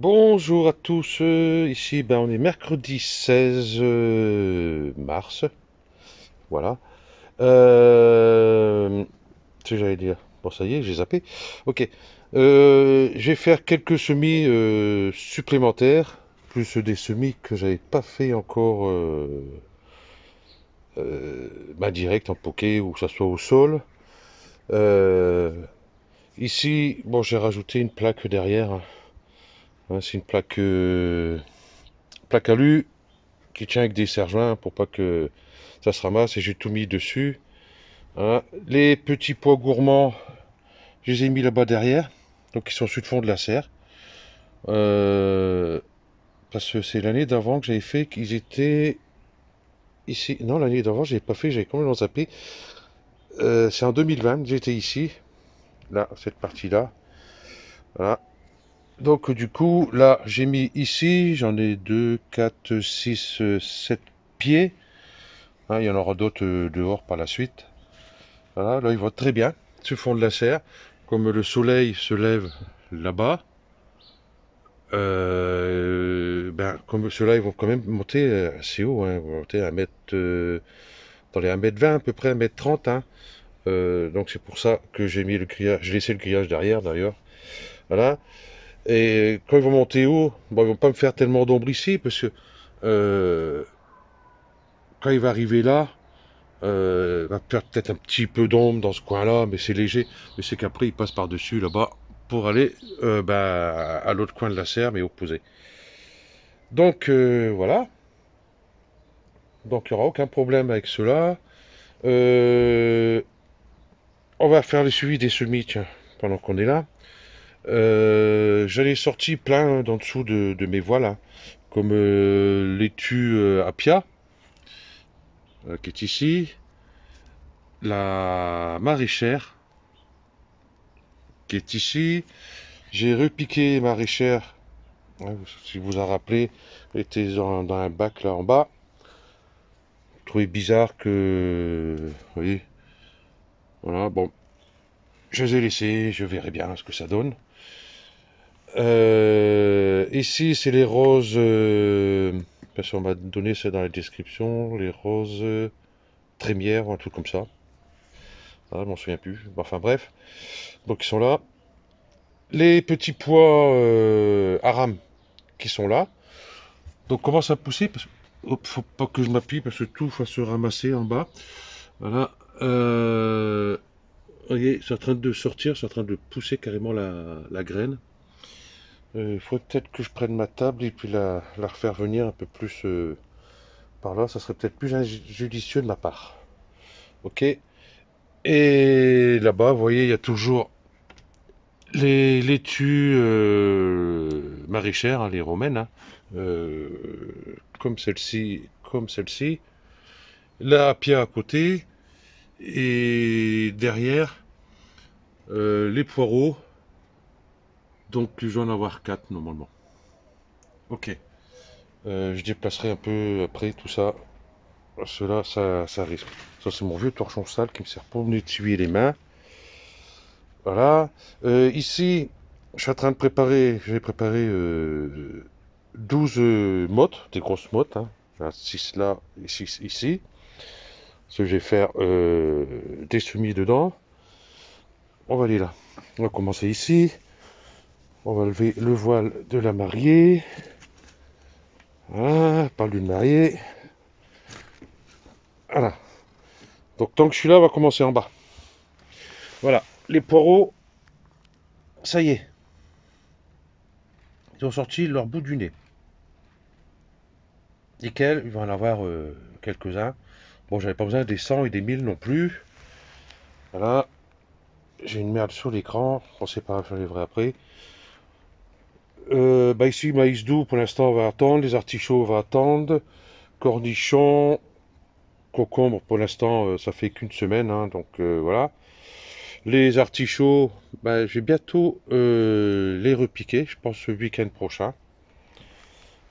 Bonjour à tous, ici on est mercredi 16 mars, voilà. Ce que j'allais dire, bon ça y est, j'ai zappé. Ok. Je vais faire quelques semis supplémentaires, plus des semis que j'avais pas fait encore direct en poké ou que ça soit au sol. Euh, Ici, bon j'ai rajouté une plaque derrière, hein, c'est une plaque alu qui tient avec des serre-joints pour pas que ça se ramasse et j'ai tout mis dessus. Hein. Les petits pois gourmands, je les ai mis là-bas derrière, donc ils sont sur le fond de la serre. Euh, Parce que c'est l'année d'avant que j'avais fait qu'ils étaient ici. Non, l'année d'avant, j'avais pas fait, j'avais complètement zappé. C'est en 2020, j'étais ici, là, cette partie-là. Voilà. Donc du coup, là, j'ai mis ici, j'en ai 2, 4, 6, 7 pieds. Hein, il y en aura d'autres dehors par la suite. Voilà, là, il va très bien, sur le fond de la serre. Comme le soleil se lève là-bas, comme ceux-là, ils vont quand même monter assez haut, hein, ils vont monter à dans les 1,20 m à peu près, 1,30 m. Hein. Donc c'est pour ça que j'ai mis le grillage, j'ai laissé le grillage derrière d'ailleurs. Voilà. Et quand ils vont monter haut, bon, ils vont pas me faire tellement d'ombre ici, parce que euh, quand il va arriver là, il va faire peut-être un petit peu d'ombre dans ce coin-là, mais c'est léger. Mais c'est qu'après, il passe par-dessus là-bas pour aller à l'autre coin de la serre, mais opposé. Donc voilà. Donc il n'y aura aucun problème avec cela. Euh, on va faire le suivi des semis, tiens, pendant qu'on est là. J'en ai sorti plein d'en dessous de mes voiles, hein, comme laitue apia, qui est ici, la maraîchère, qui est ici. J'ai repiqué maraîchère, hein, si vous en rappelez, elle était dans un bac là en bas. Je trouvais bizarre que, vous voyez, voilà, bon, je les ai laissés, je verrai bien ce que ça donne. Ici, c'est les roses, parce qu'on m'a donné ça dans la description, les roses trémières ou un truc comme ça. Ah, je m'en souviens plus. Bon, enfin bref, donc ils sont là. Les petits pois aram qui sont là. Donc commence à pousser, parce que faut pas que je m'appuie parce que tout va se ramasser en bas. Voilà. Vous voyez, c'est en train de sortir, c'est en train de pousser carrément la graine. Il faudrait peut-être que je prenne ma table et puis la refaire venir un peu plus par là. Ça serait peut-être plus judicieux de ma part. Ok. Et là-bas, vous voyez, il y a toujours les laitues maraîchères, hein, les romaines, hein, euh, comme celle-ci. La pierre à côté. Et derrière, les poireaux. Donc, je dois en avoir 4 normalement. Ok. Je déplacerai un peu après tout ça. Cela, ça risque. Ça, c'est mon vieux torchon sale qui me sert pour m'essuyer les mains. Voilà. Ici, je suis en train de préparer, j'ai préparé 12 mottes, des grosses mottes. Hein. 6 là et 6 ici. Ce que je vais faire des semis dedans. On va aller là. On va commencer ici. On va lever le voile de la mariée. Voilà, pas lune mariée. Voilà. Donc tant que je suis là, on va commencer en bas. Voilà. Les poireaux, ça y est. Ils ont sorti leur bout du nez. Nickel, il va en avoir quelques-uns. Bon, j'avais pas besoin des 100 et des 1000 non plus. Voilà. J'ai une merde sur l'écran. On sait pas, j'enlèverai après. Ici, maïs doux, pour l'instant, on va attendre. Les artichauts, on va attendre. Cornichons, concombre, pour l'instant, ça fait qu'une semaine. Hein, donc voilà. Les artichauts, je vais bientôt les repiquer. Je pense ce week-end prochain.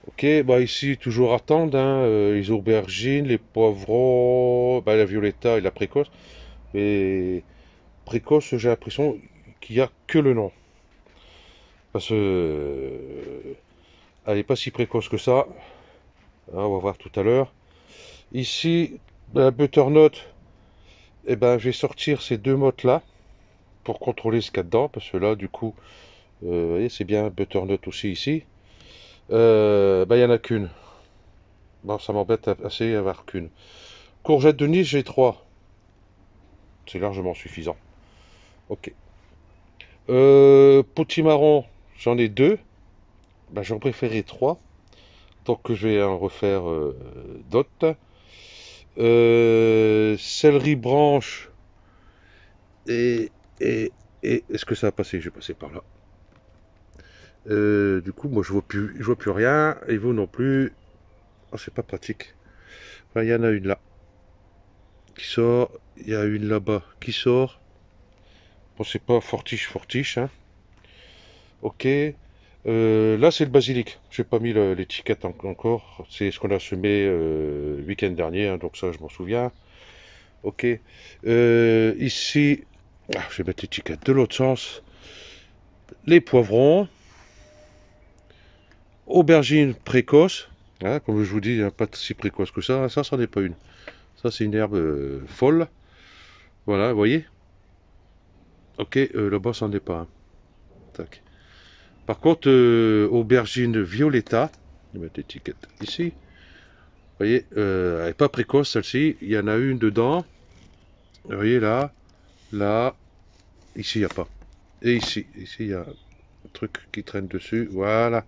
Ok, ici, toujours attendre. Hein, les aubergines, les poivrons, la violetta et la précoce. Et précoce, j'ai l'impression qu'il n'y a que le nom. Parce que elle n'est pas si précoce que ça. Hein, on va voir tout à l'heure. Ici, la butternut, eh ben, je vais sortir ces deux mottes là pour contrôler ce qu'il y a dedans. Parce que là, du coup, vous voyez, c'est bien butternut aussi ici. Ben, il n'y en a qu'une. Bon, ça m'embête assez d'avoir qu'une. Courgette de Nice, j'ai trois. C'est largement suffisant. Ok. Potimarron, j'en ai deux. Ben, j'en préférais trois. Donc je vais en refaire d'autres. Céleri branche. Et, et, et est-ce que ça a passé? J'ai passé par là. Du coup, moi je vois plus rien. Et vous non plus. Oh, c'est pas pratique. Enfin, il y en a une là qui sort. Il y a une là-bas qui sort. Bon, c'est pas fortiche, fortiche, hein. Ok. Là, c'est le basilic. J'ai pas mis l'étiquette encore. C'est ce qu'on a semé le week-end dernier, hein, donc ça, je m'en souviens. Ok. Ici, je vais mettre l'étiquette de l'autre sens. Les poivrons, aubergines précoces. Hein, comme je vous dis, hein, pas si précoce que ça. Ça, c'en est pas une. Ça, c'est une herbe folle. Voilà, vous voyez. Ok, là-bas, c'en est pas un. Tac. Par contre, aubergine violetta. Je vais mettre l'étiquette ici. Vous voyez, elle n'est pas précoce celle-ci. Il y en a une dedans. Vous voyez là, là, ici il n'y a pas. Et ici, il y a un truc qui traîne dessus. Voilà.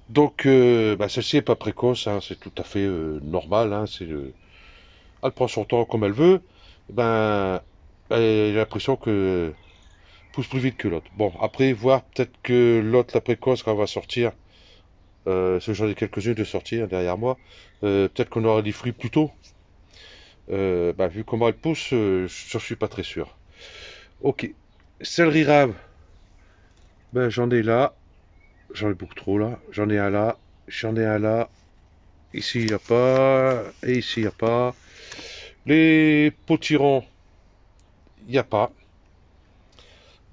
Donc, bah, celle-ci n'est pas précoce, hein, c'est tout à fait normal. Hein, elle prend son temps comme elle veut. Ben, j'ai l'impression que pousse plus vite que l'autre. Bon, après, voir peut-être que l'autre, la précoce, quand elle va sortir, parce j'en ai quelques-unes de sortir derrière moi, peut-être qu'on aura des fruits plus tôt. Bah, vu comment elle pousse, je suis pas très sûr. Ok. Céleri rave, ben, j'en ai là. J'en ai beaucoup trop là. J'en ai un là. J'en ai un là. Ici, il n'y a pas. Et ici, il n'y a pas. Les potirons, il n'y a pas.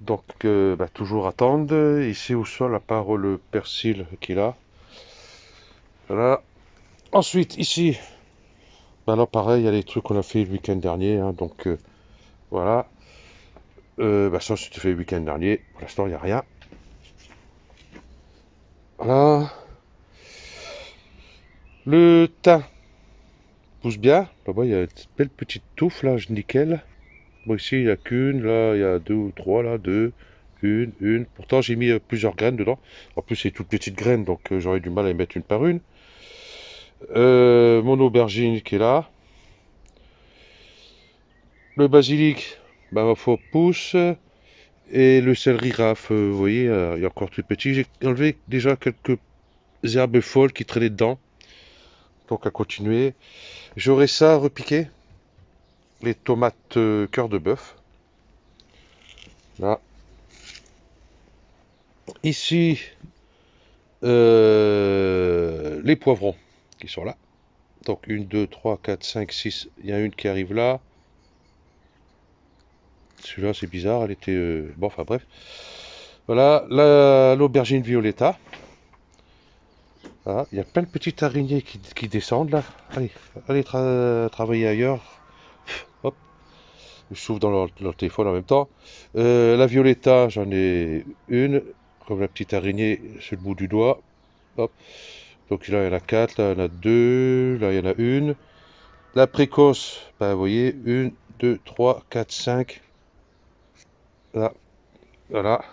Donc, bah, toujours attendre. Ici au sol, à part le persil qu'il a. Voilà. Ensuite, ici, bah là, pareil, il y a les trucs qu'on a fait le week-end dernier. Hein, donc, voilà. Bah, ça, c'était fait le week-end dernier. Pour l'instant, il n'y a rien. Voilà. Le thym pousse bien. Là-bas, il y a une belle petite touffe, là, nickel. Bon, ici, il n'y a qu'une. Là, il y a deux ou trois, là. Deux. Une. Pourtant, j'ai mis plusieurs graines dedans. En plus, c'est toutes petites graines, donc j'aurais du mal à y mettre une par une. Mon aubergine qui est là. Le basilic, bah, ma foi, pousse. Et le céleri raf, vous voyez, il est encore tout petit. J'ai enlevé déjà quelques herbes folles qui traînaient dedans. Donc, à continuer. J'aurai ça repiqué. Les tomates cœur de bœuf. Là. Ici, les poivrons qui sont là. Donc, une, 2, 3, 4, 5, 6. Il y a une qui arrive là. Celui-là, c'est bizarre. Elle était. Bon, enfin, bref. Voilà, l'aubergine violetta. Voilà, il y a plein de petites araignées qui descendent là. Allez, allez travailler ailleurs. Hop, je souffle dans leur téléphone en même temps. La violetta, j'en ai une, comme la petite araignée sur le bout du doigt. Hop. Donc là, il y en a quatre, là, il y en a deux, là, il y en a une. La précoce, ben, vous voyez, une, deux, trois, quatre, cinq. Là, voilà.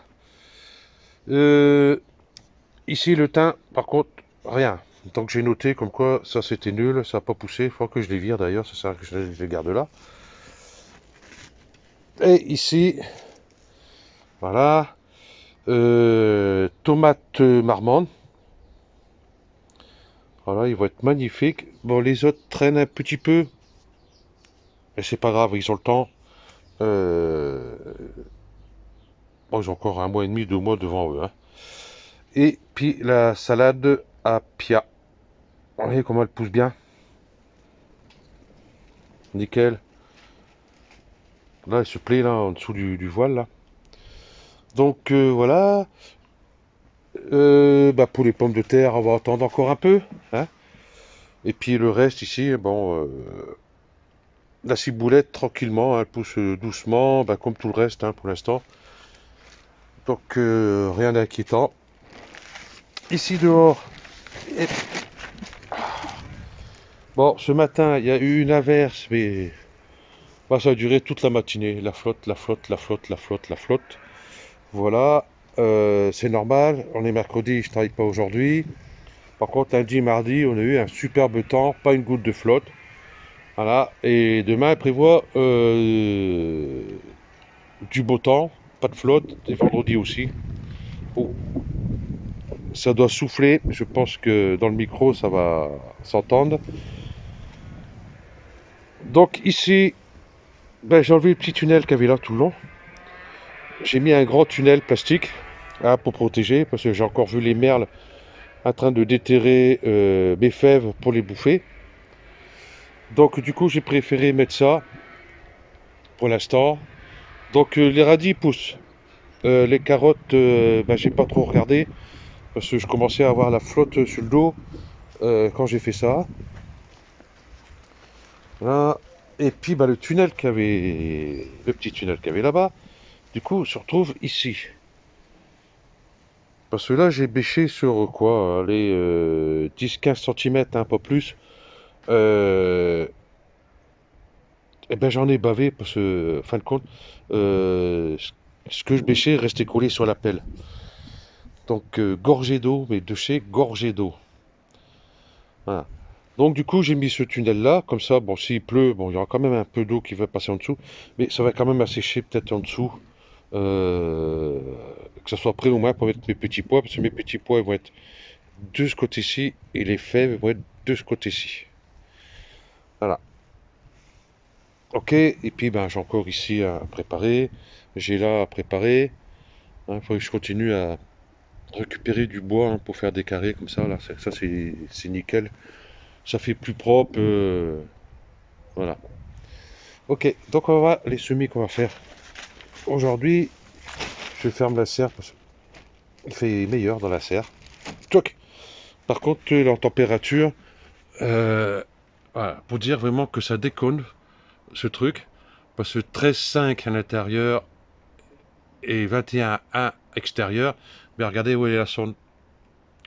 Euh, Ici, le thym, par contre, rien. Donc j'ai noté comme quoi ça c'était nul, ça n'a pas poussé. Il faut que je les vire d'ailleurs, ça sert à que je les garde là. Et ici, voilà, tomates marmande. Voilà, ils vont être magnifiques. Bon, les autres traînent un petit peu, mais c'est pas grave, ils ont le temps. Euh, Bon, ils ont encore un mois et demi, 2 mois devant eux. Hein. Et puis la salade à pia. Vous voyez comment elle pousse bien. Nickel. Là, elle se plaît là en dessous du voile là. Donc voilà. Bah, pour les pommes de terre, on va attendre encore un peu, hein. Et puis le reste ici, bon, la ciboulette tranquillement, hein, elle pousse doucement, bah, comme tout le reste, hein, pour l'instant. Donc rien d'inquiétant. Ici dehors, et- bon, ce matin, il y a eu une averse, mais bah, ça a duré toute la matinée. La flotte, la flotte, la flotte, la flotte, la flotte. Voilà, c'est normal. On est mercredi, je travaille pas aujourd'hui. Par contre, lundi, mardi, on a eu un superbe temps, pas une goutte de flotte. Voilà, et demain, il prévoit du beau temps, pas de flotte, et vendredi aussi. Oh, ça doit souffler, je pense que dans le micro, ça va s'entendre. Donc ici, ben, j'ai enlevé le petit tunnel qu'il y avait là tout le long. J'ai mis un grand tunnel plastique, hein, pour protéger, parce que j'ai encore vu les merles en train de déterrer mes fèves pour les bouffer. Donc du coup, j'ai préféré mettre ça pour l'instant. Donc les radis poussent. Les carottes, ben, j'ai pas trop regardé parce que je commençais à avoir la flotte sur le dos quand j'ai fait ça. Voilà. Et puis ben, le petit tunnel qu'il y avait là-bas, du coup, se retrouve ici. Parce que là, j'ai bêché sur quoi, les 10-15 cm, un peu plus. Euh, et ben j'en ai bavé parce que, fin de compte, euh, ce que je bêchais restait collé sur la pelle. Donc gorgé d'eau, mais de chez gorgé d'eau. Voilà. Donc du coup j'ai mis ce tunnel là, comme ça, bon s'il pleut, bon il y aura quand même un peu d'eau qui va passer en dessous, mais ça va quand même assécher peut-être en dessous, euh, que ça soit prêt au moins pour mettre mes petits pois, parce que mes petits pois ils vont être de ce côté-ci et les fèves vont être de ce côté-ci. Voilà. Ok, et puis ben j'ai encore ici à préparer, j'ai là à préparer. Il faut que je continue à récupérer du bois, hein, pour faire des carrés comme ça, là, ça c'est nickel. Ça fait plus propre, voilà. Ok, donc on va voir les semis qu'on va faire. Aujourd'hui, je ferme la serre parce qu'il fait meilleur dans la serre. Toc. Par contre, la température, euh, voilà, pour dire vraiment que ça déconne, ce truc, parce que 13,5 à l'intérieur et 21,1 extérieur, mais regardez où elle est la sonde.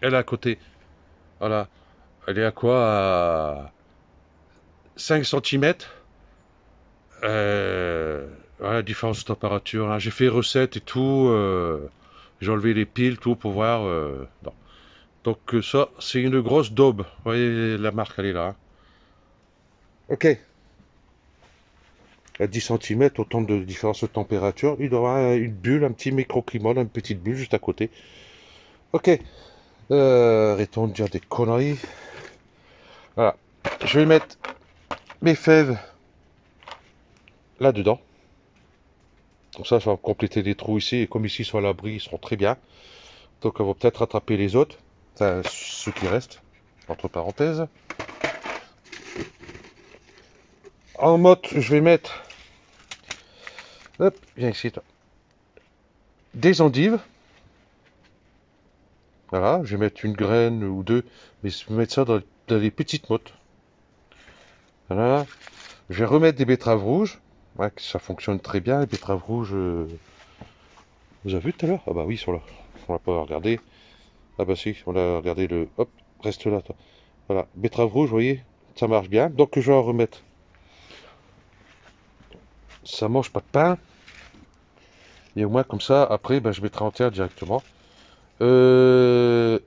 Elle est à côté. Voilà. Elle est à quoi? À 5 cm. Voilà, différentes températures, hein. J'ai fait recette et tout. J'ai enlevé les piles, tout pour voir. Non. Donc ça, c'est une grosse daube. Vous voyez, la marque, elle est là, hein. Ok. À 10 cm, autant de différences de température, il doit y avoir une bulle, un petit microclimat, une petite bulle juste à côté. Ok. Arrêtons de dire des conneries. Voilà. Je vais mettre mes fèves là-dedans. Comme ça va compléter les trous ici. Et comme ici, ils sont à l'abri, ils seront très bien. Donc on va peut-être rattraper les autres. Enfin, ceux qui restent. Entre parenthèses. En mode, je vais mettre, hop, viens ici, toi, des endives. Voilà, je vais mettre une graine ou deux, mais je vais mettre ça dans les petites mottes. Voilà. Je vais remettre des betteraves rouges. Ouais, ça fonctionne très bien, les betteraves rouges. Vous avez vu tout à l'heure? Ah bah oui, ils sont là. On va pas regarder. Ah bah si, on a regardé le. Hop, reste là, toi. Voilà, betterave rouge, vous voyez, ça marche bien. Donc je vais en remettre. Ça mange pas de pain. Et au moins comme ça, après, ben, je mettrai en terre directement. Euh,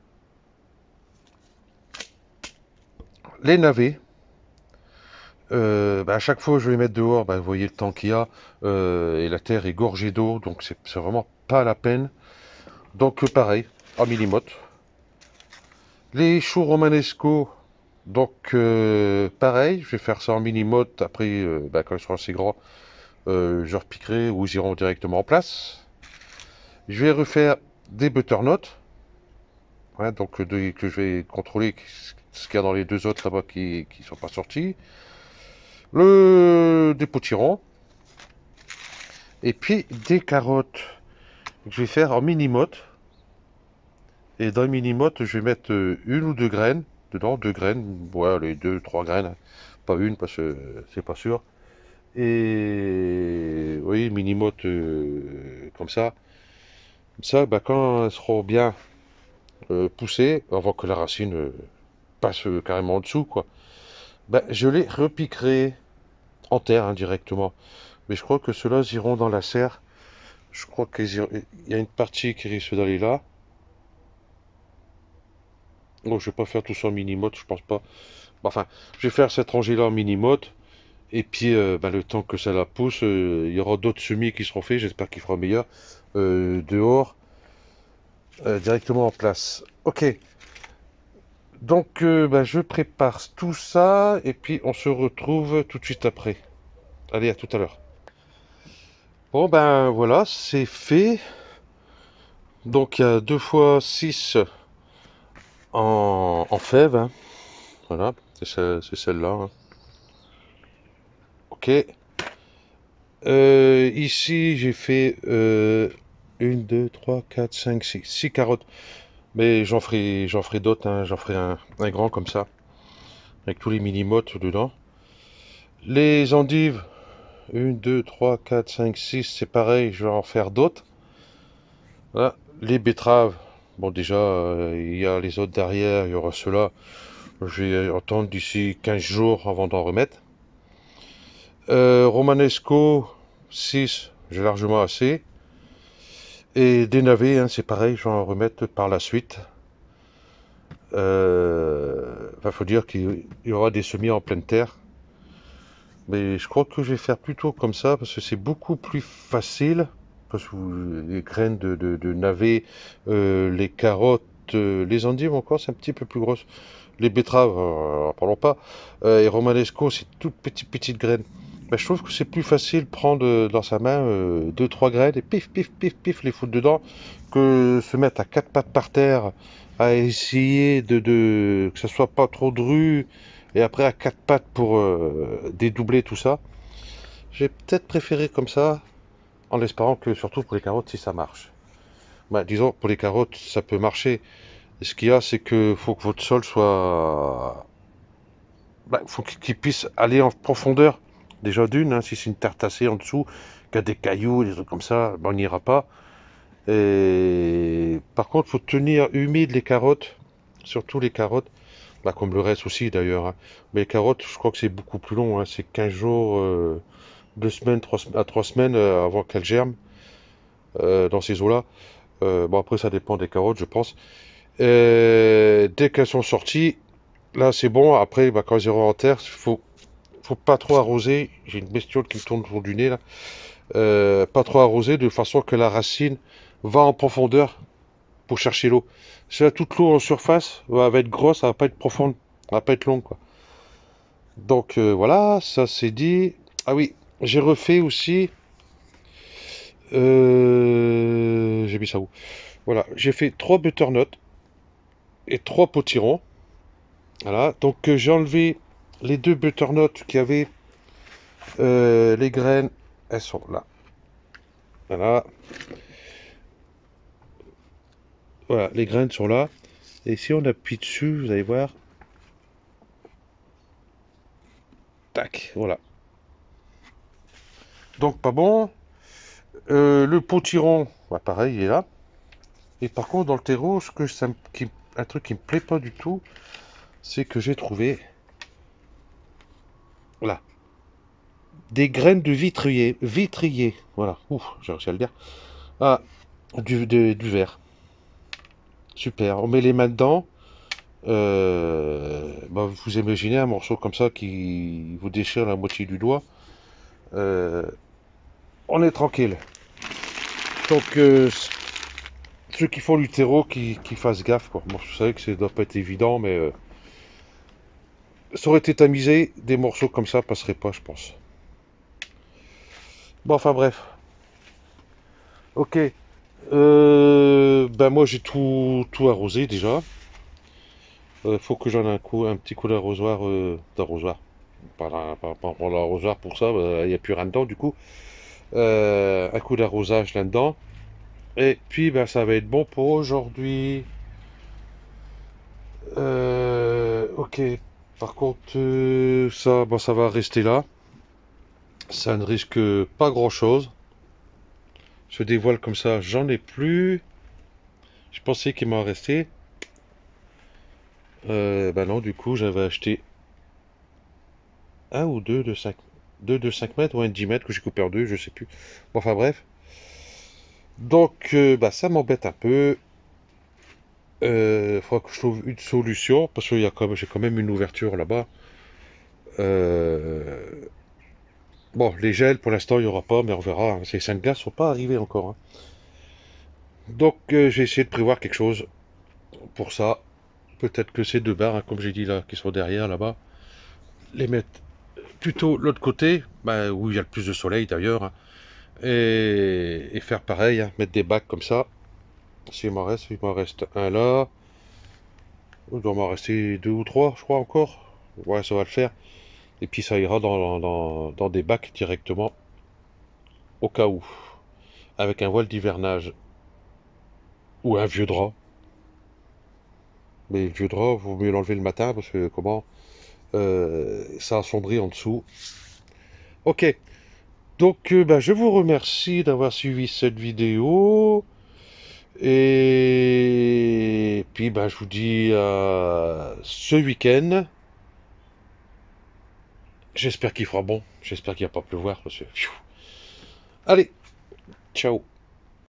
les navets. Ben, à chaque fois que je vais les mettre dehors, ben, vous voyez le temps qu'il y a. Et la terre est gorgée d'eau. Donc c'est vraiment pas la peine. Donc pareil, en millimote. Les choux romanesco. Donc pareil, je vais faire ça en mini-motte. Après, ben, quand ils seront assez grands, je repiquerai ou ils iront directement en place. Je vais refaire des butternuts. Ouais, donc que je vais contrôler ce qu'il y a dans les deux autres là-bas qui ne sont pas sortis. Des potirons. Et puis des carottes que je vais faire en mini-motte. Et dans le mini-motte, je vais mettre une ou deux graines dedans, deux graines, ouais, les deux, trois graines, hein. Pas une parce que c'est pas sûr. Et oui, mini-motte comme ça. Comme ça, bah, quand elles seront bien poussées, avant que la racine passe carrément en dessous, quoi, bah, je les repiquerai en terre indirectement. Mais je crois que ceux-là iront dans la serre. Je crois qu'il y a une partie qui risque d'aller là. Bon, je vais pas faire tout ça en mini-motte, je pense pas. Enfin, je vais faire cette rangée-là en mini-motte. Et puis, bah, le temps que ça la pousse, il y aura d'autres semis qui seront faits. J'espère qu'il fera meilleur. Dehors, directement en place. Ok. Donc, bah, je prépare tout ça. Et puis, on se retrouve tout de suite après. Allez, à tout à l'heure. Bon, ben voilà, c'est fait. Donc, il y a 2 fois 6 en fèves, hein. Voilà, c'est celle-là, hein. Ok. Ici, j'ai fait 1, 2, 3, 4, 5, 6. 6 carottes. Mais j'en ferai d'autres, hein. J'en ferai un grand comme ça. Avec tous les mini-mottes dedans. Les endives, 1, 2, 3, 4, 5, 6. C'est pareil, je vais en faire d'autres. Voilà. Les betteraves. Bon, déjà, il y a les autres derrière, il y aura ceux-là. Je vais attendre d'ici 15 jours avant d'en remettre. Romanesco, 6, j'ai largement assez. Et des navets, hein, c'est pareil, je vais en remettre par la suite. Faut dire qu'il y aura des semis en pleine terre. Mais je crois que je vais faire plutôt comme ça parce que c'est beaucoup plus facile. Parce que les graines de navets, les carottes, les endives encore, c'est un petit peu plus grosse. Les betteraves, parlons pas. Et romanesco, c'est toutes petites graines. Ben, je trouve que c'est plus facile de prendre dans sa main deux, trois graines et pif, pif, pif, pif, les foutre dedans que se mettre à quatre pattes par terre à essayer que ça soit pas trop dru et après à quatre pattes pour dédoubler tout ça. J'ai peut-être préféré comme ça en espérant que surtout pour les carottes si ça marche. Ben, disons pour les carottes ça peut marcher. Et ce qu'il y a c'est que faut que votre sol soit faut qu'il puisse aller en profondeur. Déjà d'une, hein, si c'est une terre tassée en dessous, qu'il y a des cailloux, des trucs comme ça, ben, on n'ira pas. Et par contre, il faut tenir humide les carottes, surtout les carottes, bah, comme le reste aussi d'ailleurs, hein. Mais les carottes, je crois que c'est beaucoup plus long, hein. C'est 15 jours, 2 semaines, 3 semaines avant qu'elles germent dans ces eaux-là. Bon, après, ça dépend des carottes, je pense. Et dès qu'elles sont sorties, là, c'est bon. Après, bah, quand elles iront en terre, faut pas trop arroser. J'ai une bestiole qui me tourne autour du nez là. Pas trop arroser de façon que la racine va en profondeur pour chercher l'eau. Si là, toute l'eau en surface va être grosse, ça va pas être profonde, ça va pas être long quoi. Donc voilà, ça c'est dit. Ah oui, j'ai refait aussi. J'ai mis ça où? Voilà, j'ai fait 3 butternuts et 3 potirons. Voilà, donc j'ai enlevé les 2 butternuts qui avaient les graines, elles sont là. Voilà, voilà, les graines sont là. Et si on appuie dessus, vous allez voir. Tac, voilà. Donc pas bon. Le potiron, bah, pareil, il est là. Et par contre, dans le terreau, un truc qui me plaît pas du tout, c'est que j'ai trouvé, voilà, des graines de vitrier. Vitrier, voilà. Ouf, j'ai réussi à le dire. Ah, du verre. Super. On met les mains dedans. Bah, vous imaginez un morceau comme ça qui vous déchire la moitié du doigt. Euh, on est tranquille. Donc, ceux qui font du terreau, qui fassent gaffe, quoi. Moi, je savais que ça doit pas être évident, mais ça aurait été tamisé, des morceaux comme ça passeraient pas, je pense. Bon, enfin bref. Ok. Ben moi j'ai tout arrosé déjà. Faut que j'en ai un petit coup d'arrosoir, d'arrosoir. Pas prendre l'arrosoir pour ça, il n'y a plus rien dedans du coup. Un coup d'arrosage là-dedans. Et puis ben ça va être bon pour aujourd'hui. Ok. Par contre, ça, bon, ça va rester là. Ça ne risque pas grand-chose. Se dévoile comme ça, j'en ai plus. Je pensais qu'il m'en restait. Bah non, du coup, j'avais acheté un ou deux de 5 mètres ou un de 10 mètres que j'ai coupé en deux, je sais plus. Bon, enfin bref. Donc, bah, ça m'embête un peu. Faudra que je trouve une solution parce que j'ai quand même une ouverture là-bas. Euh, bon, les gels pour l'instant il n'y aura pas, mais on verra, hein. Ces 5 gars sont pas arrivés encore, hein. Donc, j'ai essayé de prévoir quelque chose pour ça. Peut-être que ces deux barres, hein, comme j'ai dit là, qui sont derrière là-bas, les mettre plutôt l'autre côté, bah, où il y a le plus de soleil d'ailleurs, hein, et faire pareil, hein, mettre des bacs comme ça. Il m'en reste un là. Il doit m'en rester deux ou trois, je crois encore. Ouais, ça va le faire. Et puis ça ira dans des bacs directement, au cas où. Avec un voile d'hivernage. Ou un vieux drap. Mais le vieux drap, vaut mieux l'enlever le matin parce que comment ça assombrit en dessous. Ok. Donc bah, je vous remercie d'avoir suivi cette vidéo. Et puis bah, je vous dis à ce week-end. J'espère qu'il fera bon. J'espère qu'il va pas pleuvoir parce que... Allez, ciao.